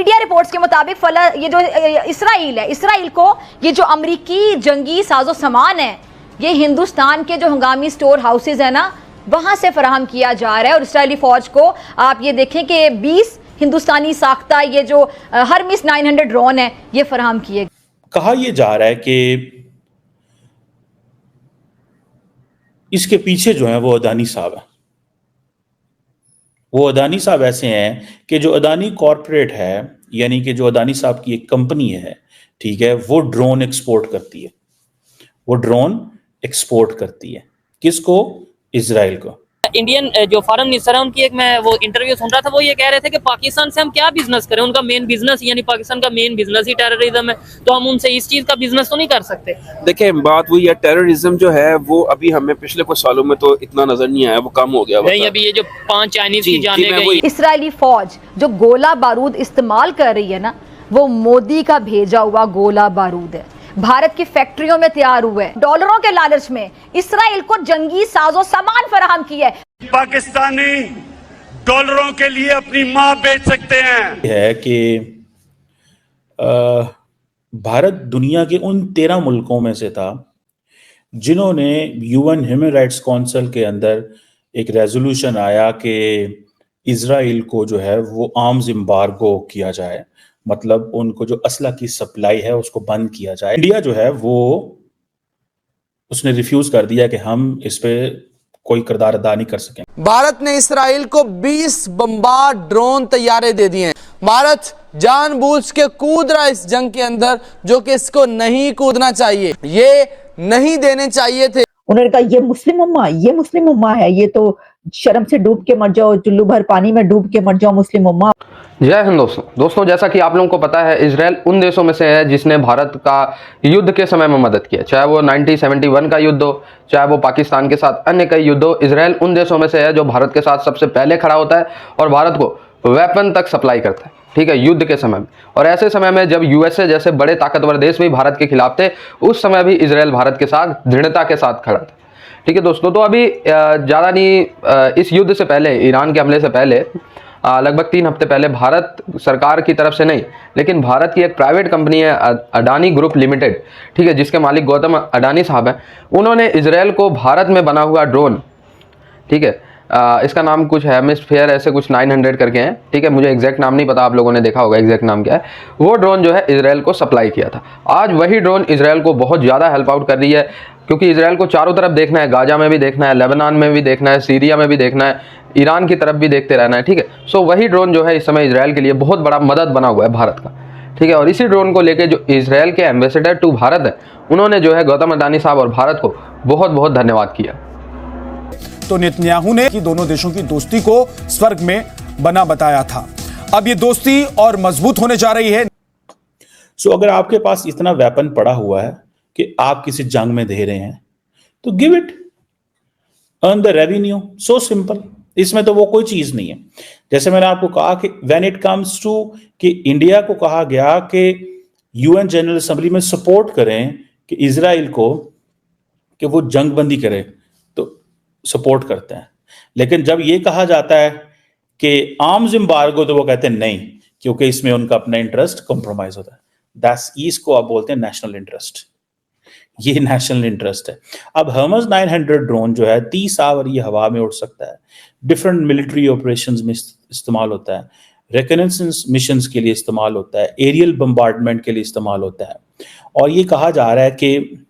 Media reports के मुताबिक ये जो इसराइल है, इसराइल को ये जो अमरीकी जंगी साजो सामान है ये हिंदुस्तान के जो हंगामी स्टोर हाउसेज है ना वहां से फराहम किया जा रहा है। और इसराइली फौज को आप ये देखें कि 20 हिंदुस्तानी साख्ता ये जो हरमिस 900 ड्रोन है ये फराहम किए। कहा यह जा रहा है कि इसके पीछे जो है वो अदानी साहब है। वो अदानी साहब ऐसे हैं कि जो अदानी कॉरपोरेट है, यानी कि जो अदानी साहब की एक कंपनी है, ठीक है, वो ड्रोन एक्सपोर्ट करती है। वो ड्रोन एक्सपोर्ट करती है किसको? इजराइल को। इंडियन जो फॉरेन मिनिस्टर है उनकी एक मैं वो इंटरव्यू सुन रहा था, वो ये कह रहे थे कि पाकिस्तान से हम क्या बिजनेस करें, उनका मेन बिजनेस यानी पाकिस्तान का मेन बिजनेस ही टेररिज्म है, तो हम उनसे इस चीज का बिजनेस तो नहीं कर सकते। देखिए बात वही है, टेररिज्म जो है वो अभी हमें पिछले कुछ सालों में तो इतना नजर नहीं आया, वो कम हो गया। नहीं, अभी ये जो 5 चाइनीज की जाने गई। इसराइली फौज जो गोला बारूद इस्तेमाल कर रही है ना वो मोदी का भेजा हुआ गोला बारूद है, भारत की फैक्ट्रियों में तैयार हुए, डॉलरों के लालच में इसराइल को जंगी साजो सामान फराहम किया है। पाकिस्तानी डॉलरों के लिए अपनी मां बेच सकते हैं। है कि भारत दुनिया के उन 13 मुल्कों में से था जिन्होंने यूएन ह्यूमन राइट्स काउंसिल के अंदर एक रेजोल्यूशन आया कि इजराइल को जो है वो आर्म्स एम्बार्गो किया जाए, मतलब उनको जो असला की सप्लाई है उसको बंद किया जाए। इंडिया जो है वो उसने रिफ्यूज कर दिया कि हम इस पे कोई किरदार अदा नहीं कर सकें। भारत ने इसराइल को 20 बम्बार ड्रोन तैयारे दे दिए हैं। भारत जानबूझ के कूद रहा है इस जंग के अंदर, जो कि इसको नहीं कूदना चाहिए, ये नहीं देने चाहिए थे। उन्होंने कहा ये मुस्लिम उम्मा है, ये तो शर्म से डूब के मर जाओ, चुल्लू भर पानी में डूब के मर जाओ मुस्लिम उम्मा। जय हिंद दोस्तों, जैसा कि आप लोगों को पता है इजराइल उन देशों में से है जिसने भारत का युद्ध के समय में मदद किया, चाहे वो 1971 का युद्ध हो, चाहे वो पाकिस्तान के साथ अन्य कई युद्ध हो। इजराइल उन देशों में से है जो भारत के साथ सबसे पहले खड़ा होता है और भारत को वेपन तक सप्लाई करता है, ठीक है, युद्ध के समय में। और ऐसे समय में जब यूएसए जैसे बड़े ताकतवर देश भी भारत के खिलाफ थे, उस समय भी इजराइल भारत के साथ दृढ़ता के साथ खड़ा था, ठीक है दोस्तों। तो अभी ज़्यादा नहीं, इस युद्ध से पहले, ईरान के हमले से पहले लगभग 3 हफ्ते पहले भारत सरकार की तरफ से नहीं, लेकिन भारत की एक प्राइवेट कंपनी है अडानी ग्रुप लिमिटेड, ठीक है, जिसके मालिक गौतम अडानी साहब हैं, उन्होंने इजराइल को भारत में बना हुआ ड्रोन, ठीक है, इसका नाम कुछ हेमिस्फीयर ऐसे कुछ 900 करके हैं, ठीक है, मुझे एग्जैक्ट नाम नहीं पता, आप लोगों ने देखा होगा एग्जैक्ट नाम क्या है, वो ड्रोन जो है इजराइल को सप्लाई किया था। आज वही ड्रोन इजराइल को बहुत ज़्यादा हेल्प आउट कर रही है, क्योंकि इजराइल को चारों तरफ देखना है, गाजा में भी देखना है, लेबनान में भी देखना है, सीरिया में भी देखना है, ईरान की तरफ भी देखते रहना है, ठीक है। सो वही ड्रोन जो है इस समय इजराइल के लिए बहुत बड़ा मदद बना हुआ है भारत का, ठीक है। और इसी ड्रोन को लेके जो इजराइल के एम्बेसडर टू भारत है, उन्होंने जो है गौतम अडानी साहब और भारत को बहुत बहुत धन्यवाद किया। तो नेतन्याहू ने कि दोनों देशों की दोस्ती को स्वर्ग में बना बताया था, अब ये दोस्ती और मजबूत होने जा रही है। सो अगर आपके पास इतना वेपन पड़ा हुआ है कि आप किसी जंग में दे रहे हैं तो give it, earn the revenue, so simple. इसमें तो वो कोई चीज नहीं है। जैसे मैंने आपको कहा कि व्हेन इट कम्स टू कि इंडिया को कहा गया कि यूएन जनरल असेंबली में सपोर्ट करें कि इजराइल को कि वो जंग बंदी करे, तो सपोर्ट करते हैं। लेकिन जब ये कहा जाता है कि आर्म्स एम्बार्गो, तो वो कहते हैं नहीं, क्योंकि इसमें उनका अपना इंटरेस्ट कॉम्प्रोमाइज होता है। दैट्स इसको आप बोलते हैं नेशनल इंटरेस्ट, ये नेशनल इंटरेस्ट है। अब हर्मस 900 ड्रोन जो है 30 आवर ये हवा में उड़ सकता है, डिफरेंट मिलिट्री ऑपरेशंस में इस्तेमाल होता है, रिकनेसेंस मिशंस के लिए इस्तेमाल होता है, एरियल बम्बार्डमेंट के लिए इस्तेमाल होता है। और ये कहा जा रहा है कि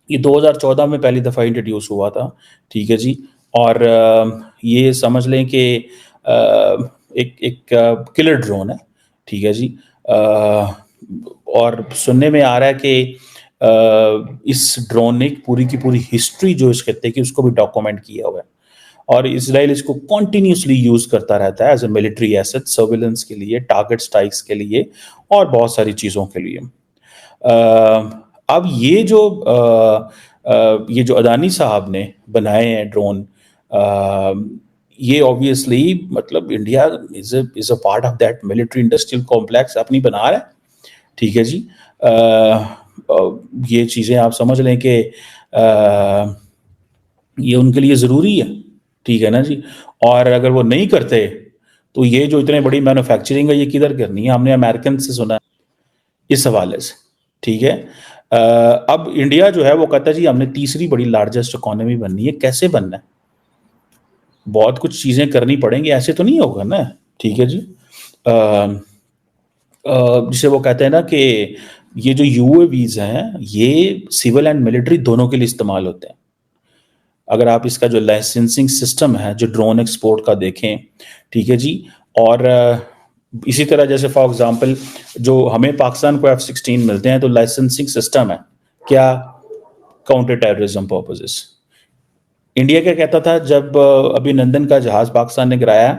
ये 2014 में पहली दफ़ा इंट्रोड्यूस हुआ था, ठीक है जी। और ये समझ लें कि एक किलर ड्रोन है, ठीक है जी। और सुनने में आ रहा है कि इस ड्रोन ने पूरी की पूरी हिस्ट्री जो इस खत्ते की उसको भी डॉक्यूमेंट किया हुआ है, और इजराइल इसको कॉन्टिन्यूसली यूज करता रहता है as a military asset, surveillance के लिए, टारगेट स्ट्राइक्स के लिए और बहुत सारी चीज़ों के लिए। अब ये जो अदानी साहब ने बनाए हैं ड्रोन, ये ऑब्वियसली मतलब India is a part of that military industrial complex अपनी बना रहा है, ठीक है जी। ये चीज़ें आप समझ लें कि ये उनके लिए ज़रूरी है, ठीक है ना जी। और अगर वो नहीं करते तो ये जो इतने बड़ी मैन्युफैक्चरिंग है ये किधर करनी है, हमने अमेरिकन से सुना है इस हवाले से, ठीक है। अब इंडिया जो है वो कहता है जी हमने तीसरी बड़ी लार्जेस्ट इकोनॉमी बननी है। कैसे बनना है? बहुत कुछ चीजें करनी पड़ेंगी, ऐसे तो नहीं होगा ना, ठीक है जी। जिसे वो कहते हैं ना कि ये जो यूएवीज हैं ये सिविल एंड मिलिट्री दोनों के लिए इस्तेमाल होते हैं। अगर आप इसका जो लाइसेंसिंग सिस्टम है जो ड्रोन एक्सपोर्ट का देखें, ठीक है जी, और इसी तरह जैसे फॉर एग्जांपल जो हमें पाकिस्तान को F-16 मिलते हैं तो लाइसेंसिंग सिस्टम है क्या, काउंटर टेररिज्म पर्पसेस। इंडिया क्या कहता था जब अभिनंदन का जहाज पाकिस्तान ने गिराया,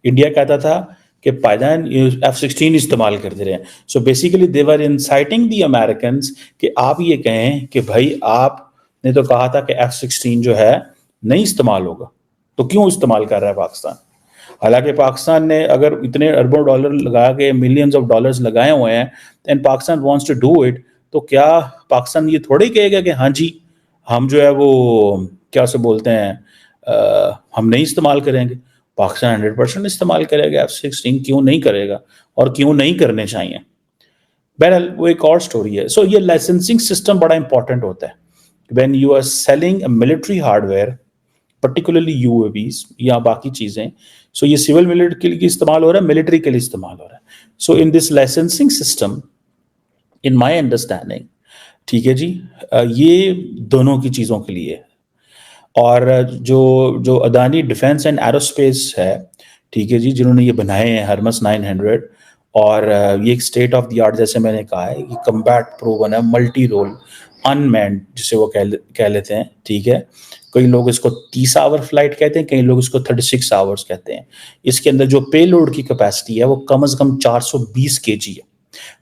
इंडिया कहता था कि पायदान F-16 इस्तेमाल करते रहे। So basically they were inciting the Americans कि आप ये कहें कि भाई आपने तो कहा था कि F-16 जो है नहीं इस्तेमाल होगा, तो क्यों इस्तेमाल कर रहा है पाकिस्तान? हालांकि पाकिस्तान ने अगर इतने अरबों डॉलर लगा के मिलियंस ऑफ डॉलर्स लगाए हुए हैं and Pakistan wants to do it, तो क्या पाकिस्तान ये थोड़ी कहेगा कि हाँ जी हम जो है वो क्या से बोलते हैं हम नहीं इस्तेमाल करेंगे? पाकिस्तान 100% इस्तेमाल करेगा F-16, क्यों नहीं करेगा और क्यों नहीं करने चाहिए? बहरहाल वो एक और स्टोरी है। सो ये लाइसेंसिंग सिस्टम बड़ा इंपॉर्टेंट होता है when you are selling a military hardware, particularly UAVs या बाकी चीजें। सो ये सिविल मिलिट्री के लिए इस्तेमाल हो रहा है, मिलिट्री के लिए इस्तेमाल हो रहा है। So in this licensing system in my understanding, ठीक है जी, ये दोनों की चीजों के लिए है। और जो अदानी डिफेंस एंड एरोस्पेस है, ठीक है जी, जिन्होंने ये बनाए हैं हरमस 900, और ये एक स्टेट ऑफ द आर्ट जैसे मैंने कहा है कि कम्बैट प्रूवन है, मल्टी रोल अनमैन्ड जिसे वो कह लेते हैं, ठीक है। कई लोग इसको 30 आवर फ्लाइट कहते हैं, कई लोग इसको 36 आवर्स कहते हैं। इसके अंदर जो पेलोड की कैपेसिटी है वो कम से कम 420 kg है।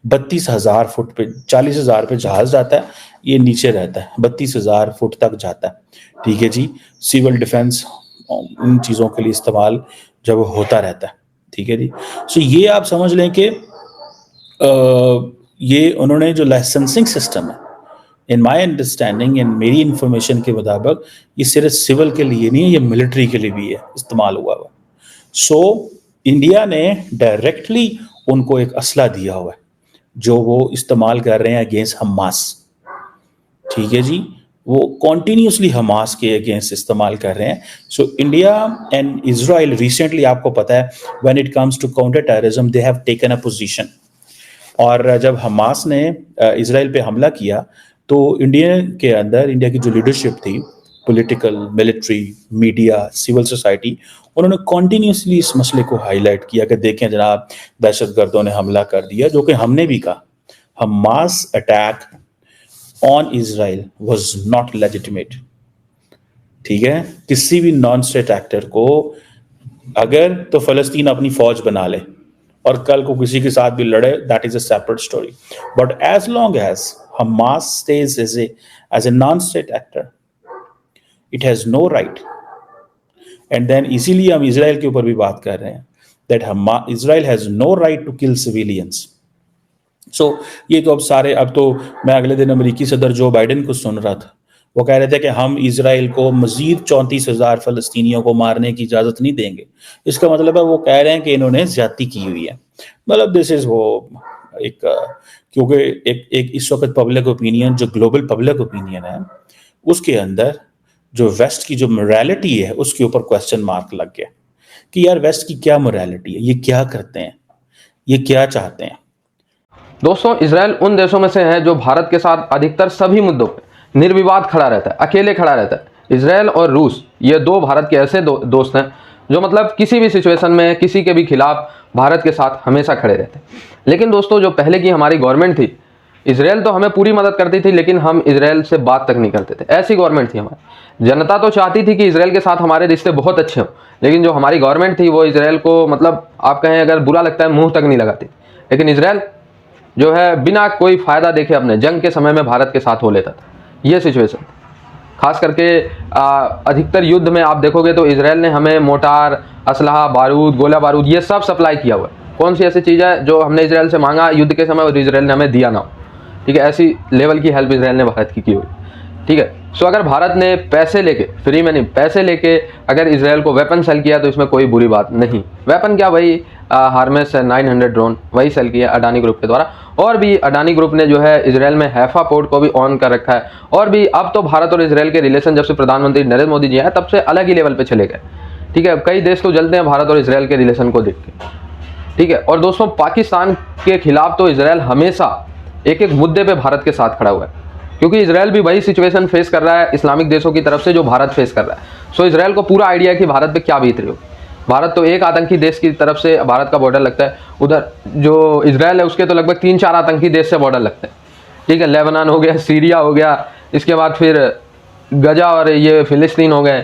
32,000 फुट पे, 40,000 पे जहाज जाता है, ये नीचे रहता है, 32,000 फुट तक जाता है, ठीक है जी। सिविल डिफेंस इन चीज़ों के लिए इस्तेमाल जब होता रहता है, ठीक है जी। सो ये आप समझ लें कि ये उन्होंने जो लाइसेंसिंग सिस्टम है, इन माई अंडरस्टैंडिंग, इन मेरी इंफॉर्मेशन के मुताबिक, ये सिर्फ सिविल के लिए नहीं है, ये मिलिट्री के लिए भी है इस्तेमाल हुआ हुआ। सो इंडिया ने डायरेक्टली उनको एक असला दिया हुआ है जो वो इस्तेमाल कर रहे हैं अगेंस्ट हमास, ठीक है जी। वो कॉन्टिन्यूसली हमास के अगेंस्ट इस्तेमाल कर रहे हैं। So India and Israel recently, आपको पता है, when it comes to counter terrorism they have taken a position. और जब हमास ने इजराइल पे हमला किया तो इंडिया के अंदर, इंडिया की जो लीडरशिप थी, political, military, media, civil society, उन्होंने कॉन्टिन्यूसली इस मसले को हाईलाइट किया कि देखें जनाब दहशतगर्दों ने हमला कर दिया, जो कि हमने भी कहा Hamas attack on Israel was not legitimate, ठीक है। किसी भी नॉन स्टेट एक्टर को अगर तो फलस्तीन अपनी फौज बना ले और कल को किसी के साथ भी लड़े, that is a separate story, but as long as Hamas stays as a non state actor, it has no right. And then इसीलिए हम इजराइल के ऊपर भी बात कर रहे हैं that Israel has no right to kill civilians. So ये तो अब तो मैं अगले दिन अमेरिकी सदर जो बाइडेन को सुन रहा था, वो कह रहे थे कि हम इजराइल को मजीद 34,000 फलस्तीनियों को मारने की इजाजत नहीं देंगे। इसका मतलब है वो कह रहे हैं कि इन्होंने ज्यादती की हुई है। मतलब दिस इज वो एक, क्योंकि एक इस वक्त पब्लिक ओपिनियन, जो ग्लोबल पब्लिक ओपिनियन है, उसके अंदर जो वेस्ट की जो मोरालिटी है उसके ऊपर क्वेश्चन मार्क लग गया कि यार वेस्ट की क्या मोरालिटी है, ये क्या करते हैं, ये क्या चाहते हैं। दोस्तों, इजराइल उन देशों में से है जो भारत के साथ अधिकतर सभी मुद्दों पर निर्विवाद खड़ा रहता है, अकेले खड़ा रहता है। इजराइल और रूस, ये दो भारत के ऐसे दोस्त हैं जो मतलब किसी भी सिचुएशन में किसी के भी खिलाफ भारत के साथ हमेशा खड़े रहते हैं। लेकिन दोस्तों, जो पहले की हमारी गवर्नमेंट थी, इजराइल तो हमें पूरी मदद करती थी, लेकिन हम इजराइल से बात तक नहीं करते थे। ऐसी गवर्नमेंट थी हमारी। जनता तो चाहती थी कि इजराइल के साथ हमारे रिश्ते बहुत अच्छे हों, लेकिन जो हमारी गवर्नमेंट थी वो इजराइल को, मतलब आप कहें अगर बुरा लगता है, मुंह तक नहीं लगाती। लेकिन इजराइल जो है बिना कोई फायदा देखे अपने जंग के समय में भारत के साथ हो लेता था। ये सिचुएशन, खास करके अधिकतर युद्ध में आप देखोगे तो इजराइल ने हमें मोटार, असलहा, बारूद, गोला बारूद, ये सब सप्लाई किया हुआ है। कौन सी ऐसी चीज़ है जो हमने इजराइल से मांगा युद्ध के समय और इजराइल ने हमें दिया ना हो? ठीक है, ऐसी लेवल की हेल्प इजराइल ने भारत की हुई। ठीक है। सो अगर भारत ने पैसे लेके, फ्री में नहीं, पैसे लेके अगर इसराइल को वेपन सेल किया तो इसमें कोई बुरी बात नहीं। वेपन क्या, वही हार्मेस 900 ड्रोन वही सेल किया अडानी ग्रुप के द्वारा। और भी अडानी ग्रुप ने जो है इसराइल में हैफा पोर्ट को भी ऑन कर रखा है। और भी अब तो भारत और इसराइल के रिलेशन जब से प्रधानमंत्री नरेंद्र मोदी जी हैं तब से अलग ही लेवल पे चले गए, ठीक है। कई देश तो जलते हैं भारत और इसराइल के रिलेशन को देख के, ठीक है। और दोस्तों, पाकिस्तान के खिलाफ तो इसराइल हमेशा एक एक मुद्दे पे भारत के साथ खड़ा हुआ है, क्योंकि इसराइल भी वही सिचुएशन फेस कर रहा है इस्लामिक देशों की तरफ से जो भारत फेस कर रहा है। सो इसराइल को पूरा आइडिया है कि भारत पे क्या बीत रही हो। भारत तो एक आतंकी देश की तरफ से भारत का बॉर्डर लगता है, उधर जो इसराइल है उसके तो लगभग 3-4 आतंकी देश से बॉर्डर लगते हैं, ठीक है। लेबनान हो गया, सीरिया हो गया, इसके बाद फिर गजा और ये फिलिस्तीन हो गए,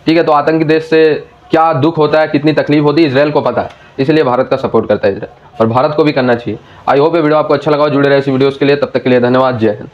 ठीक है। तो आतंकी देश से क्या दुख होता है, कितनी तकलीफ होती है, इसराइल को पता है, इसलिए भारत का सपोर्ट करता है इसराइल, और भारत को भी करना चाहिए। आई होप ये वीडियो आपको अच्छा लगा, जुड़े रहे इस वीडियोस के लिए। तब तक के लिए धन्यवाद, जय हिंद।